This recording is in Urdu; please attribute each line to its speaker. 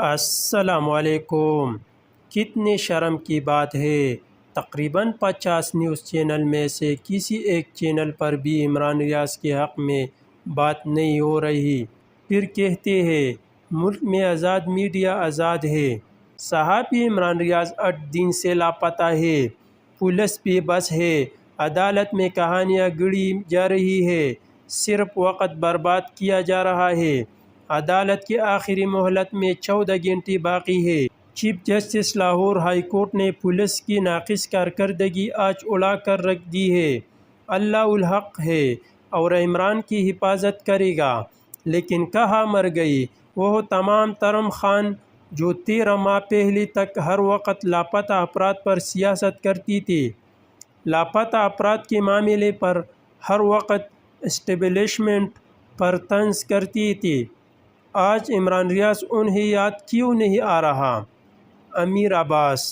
Speaker 1: السلام علیکم۔ کتنی شرم کی بات ہے، تقریباً 50 نیوز چینل میں سے کسی ایک چینل پر بھی عمران ریاض کے حق میں بات نہیں ہو رہی۔ پھر کہتے ہیں ملک میں آزاد میڈیا آزاد ہے۔ صحافی عمران ریاض 8 دن سے لاپتہ ہے، پولیس بے بس ہے، عدالت میں کہانیاں گڑھی جا رہی ہے، صرف وقت برباد کیا جا رہا ہے۔ عدالت کی آخری مہلت میں 14 گھنٹے باقی ہے۔ Chief justice Lahore high court نے پولیس کی ناقص کارکردگی آج اڑا کر رکھ دی ہے۔ اللہ الحق ہے اور عمران کی حفاظت کرے گا، لیکن کہاں مر گئی وہ تمام ترم خان جو 13 ماہ پہلے تک ہر وقت لاپتہ افراد پر سیاست کرتی تھی، لاپتہ افراد کے معاملے پر ہر وقت اسٹیبلشمنٹ پر طنز کرتی تھی۔ آج عمران ریاض انہیں یاد کیوں نہیں آ رہا؟ امیر عباس